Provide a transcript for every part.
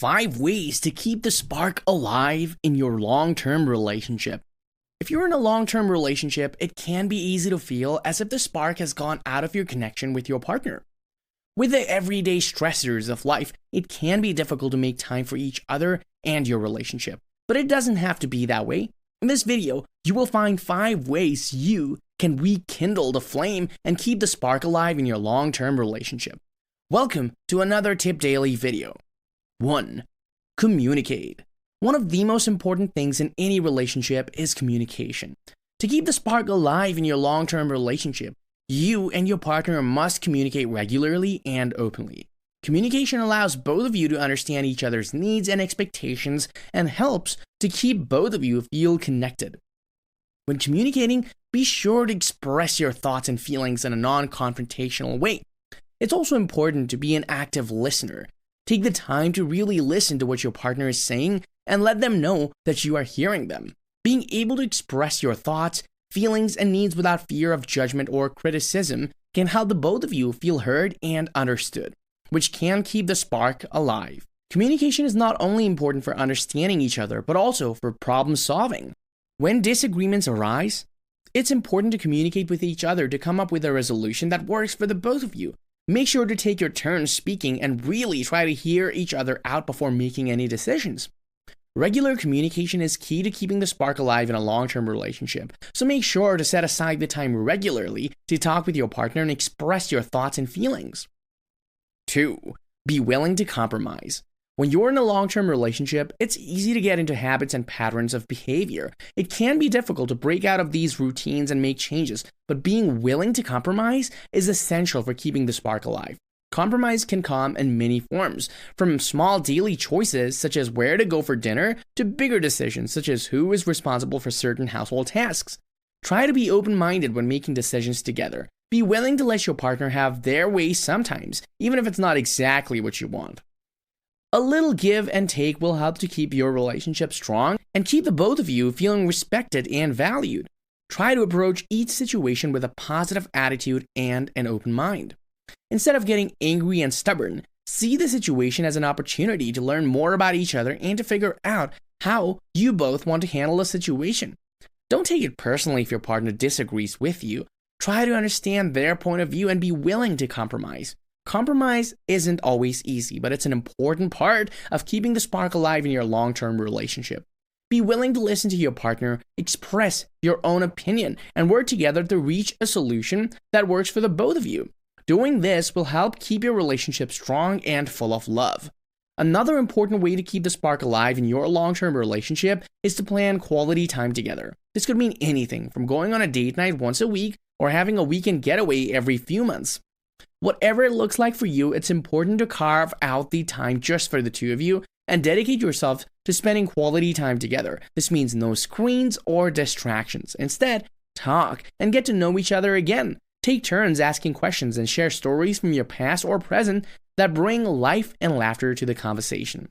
5 ways to keep the spark alive in your long-term relationship. If you're in a long-term relationship, it can be easy to feel as if the spark has gone out of your connection with your partner. With the everyday stressors of life, it can be difficult to make time for each other and your relationship. But it doesn't have to be that way. In this video, you will find 5 ways you can rekindle the flame and keep the spark alive in your long-term relationship. Welcome to another Tip Daily video. 1. Communicate. One of the most important things in any relationship is communication. To keep the spark alive in your long-term relationship, you and your partner must communicate regularly and openly. Communication allows both of you to understand each other's needs and expectations and helps to keep both of you feel connected. When communicating, be sure to express your thoughts and feelings in a non-confrontational way. It's also important to be an active listener. Take the time to really listen to what your partner is saying and let them know that you are hearing them. Being able to express your thoughts, feelings, and needs without fear of judgment or criticism can help the both of you feel heard and understood, which can keep the spark alive. Communication is not only important for understanding each other, but also for problem solving. When disagreements arise, it's important to communicate with each other to come up with a resolution that works for the both of you. Make sure to take your turn speaking and really try to hear each other out before making any decisions. Regular communication is key to keeping the spark alive in a long-term relationship, so make sure to set aside the time regularly to talk with your partner and express your thoughts and feelings. 2. Be willing to compromise. When you're in a long-term relationship, it's easy to get into habits and patterns of behavior. It can be difficult to break out of these routines and make changes, but being willing to compromise is essential for keeping the spark alive. Compromise can come in many forms, from small daily choices such as where to go for dinner to bigger decisions such as who is responsible for certain household tasks. Try to be open-minded when making decisions together. Be willing to let your partner have their way sometimes, even if it's not exactly what you want. A little give and take will help to keep your relationship strong and keep the both of you feeling respected and valued. Try to approach each situation with a positive attitude and an open mind. Instead of getting angry and stubborn, see the situation as an opportunity to learn more about each other and to figure out how you both want to handle a situation. Don't take it personally if your partner disagrees with you. Try to understand their point of view and be willing to compromise. Compromise isn't always easy, but it's an important part of keeping the spark alive in your long-term relationship. Be willing to listen to your partner, express your own opinion, and work together to reach a solution that works for the both of you. Doing this will help keep your relationship strong and full of love. Another important way to keep the spark alive in your long-term relationship is to plan quality time together. This could mean anything from going on a date night once a week or having a weekend getaway every few months. Whatever it looks like for you, it's important to carve out the time just for the two of you and dedicate yourself to spending quality time together. This means no screens or distractions. Instead, talk and get to know each other again. Take turns asking questions and share stories from your past or present that bring life and laughter to the conversation.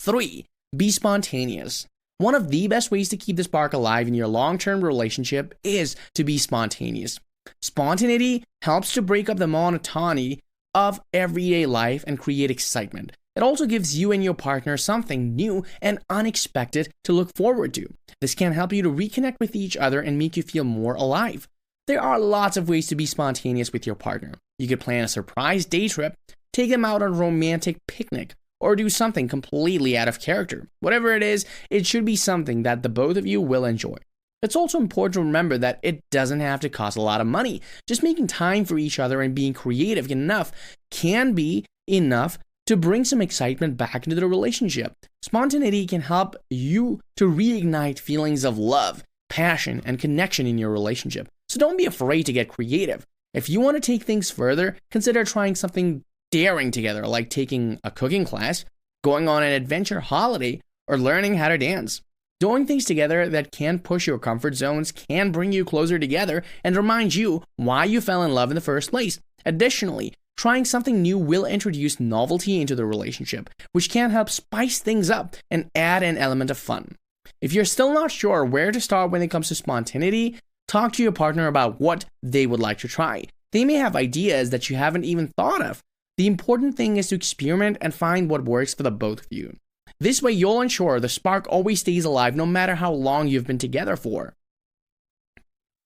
3. Be spontaneous. One of the best ways to keep the spark alive in your long-term relationship is to be spontaneous. Spontaneity helps to break up the monotony of everyday life and create excitement. It also gives you and your partner something new and unexpected to look forward to. This can help you to reconnect with each other and make you feel more alive. There are lots of ways to be spontaneous with your partner. You could plan a surprise day trip, take them out on a romantic picnic, or do something completely out of character. Whatever it is, it should be something that the both of you will enjoy. It's also important to remember that it doesn't have to cost a lot of money. Just making time for each other and being creative enough can be enough to bring some excitement back into the relationship. Spontaneity can help you to reignite feelings of love, passion, and connection in your relationship. So don't be afraid to get creative. If you want to take things further, consider trying something daring together, like taking a cooking class, going on an adventure holiday, or learning how to dance. Doing things together that can push your comfort zones can bring you closer together and remind you why you fell in love in the first place. Additionally, trying something new will introduce novelty into the relationship, which can help spice things up and add an element of fun. If you're still not sure where to start when it comes to spontaneity, talk to your partner about what they would like to try. They may have ideas that you haven't even thought of. The important thing is to experiment and find what works for the both of you. This way, you'll ensure the spark always stays alive no matter how long you've been together for.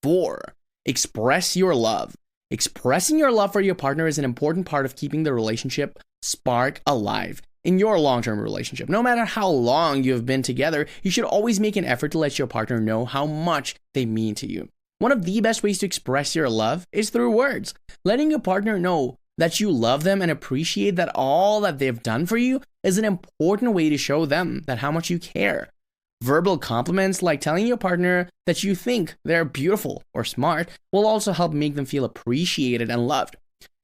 4. Express your love. Expressing your love for your partner is an important part of keeping the relationship spark alive. In your long-term relationship, no matter how long you have been together, you should always make an effort to let your partner know how much they mean to you. One of the best ways to express your love is through words. Letting your partner know that you love them and appreciate that all that they've done for you is an important way to show them that how much you care. Verbal compliments like telling your partner that you think they're beautiful or smart will also help make them feel appreciated and loved.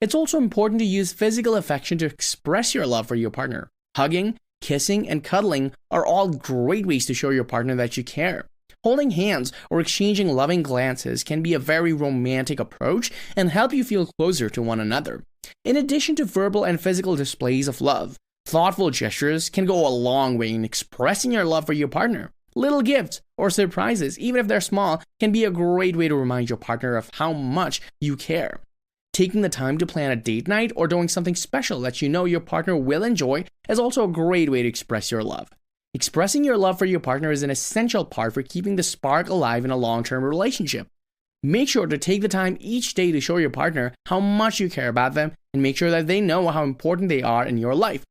It's also important to use physical affection to express your love for your partner. Hugging, kissing, and cuddling are all great ways to show your partner that you care. Holding hands or exchanging loving glances can be a very romantic approach and help you feel closer to one another. In addition to verbal and physical displays of love, thoughtful gestures can go a long way in expressing your love for your partner. Little gifts or surprises, even if they're small, can be a great way to remind your partner of how much you care. Taking the time to plan a date night or doing something special that you know your partner will enjoy is also a great way to express your love. Expressing your love for your partner is an essential part for keeping the spark alive in a long-term relationship. Make sure to take the time each day to show your partner how much you care about them and make sure that they know how important they are in your life.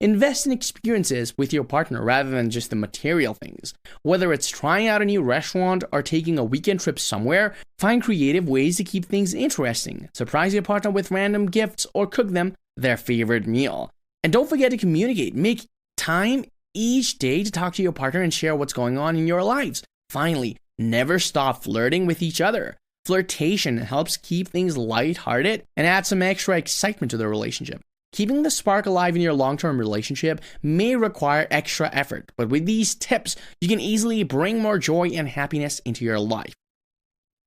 Invest in experiences with your partner rather than just the material things. Whether it's trying out a new restaurant or taking a weekend trip somewhere, find creative ways to keep things interesting. Surprise your partner with random gifts or cook them their favorite meal. And don't forget to communicate. Make time each day to talk to your partner and share what's going on in your lives. Finally, never stop flirting with each other. Flirtation helps keep things lighthearted and add some extra excitement to the relationship. Keeping the spark alive in your long-term relationship may require extra effort, but with these tips, you can easily bring more joy and happiness into your life.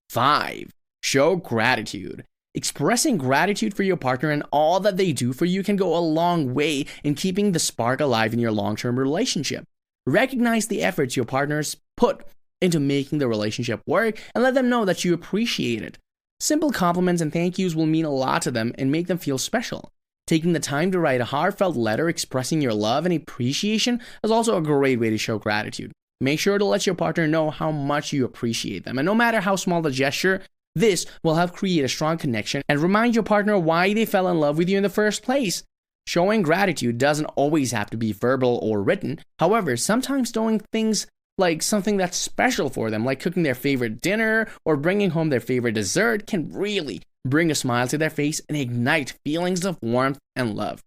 5. Show gratitude. Expressing gratitude for your partner and all that they do for you can go a long way in keeping the spark alive in your long-term relationship. Recognize the efforts your partners put into making the relationship work and let them know that you appreciate it. Simple compliments and thank yous will mean a lot to them and make them feel special. Taking the time to write a heartfelt letter expressing your love and appreciation is also a great way to show gratitude. Make sure to let your partner know how much you appreciate them, and no matter how small the gesture, this will help create a strong connection and remind your partner why they fell in love with you in the first place. Showing gratitude doesn't always have to be verbal or written. However, sometimes doing things like something that's special for them, like cooking their favorite dinner or bringing home their favorite dessert, can really bring a smile to their face and ignite feelings of warmth and love.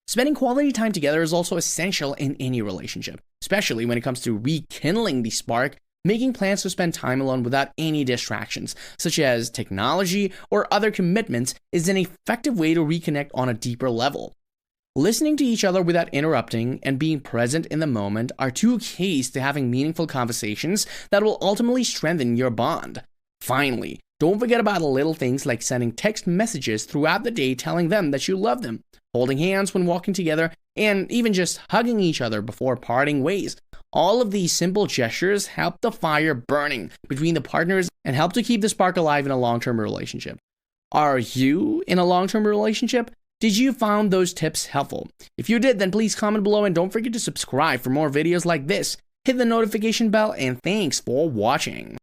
Spending quality time together is also essential in any relationship, especially when it comes to rekindling the spark. Making plans to spend time alone without any distractions, such as technology or other commitments, is an effective way to reconnect on a deeper level. Listening to each other without interrupting and being present in the moment are two keys to having meaningful conversations that will ultimately strengthen your bond. Finally, don't forget about little things like sending text messages throughout the day telling them that you love them, holding hands when walking together, and even just hugging each other before parting ways. All of these simple gestures help the fire burning between the partners and help to keep the spark alive in a long-term relationship. Are you in a long-term relationship? Did you find those tips helpful? If you did, then please comment below and don't forget to subscribe for more videos like this. Hit the notification bell and thanks for watching.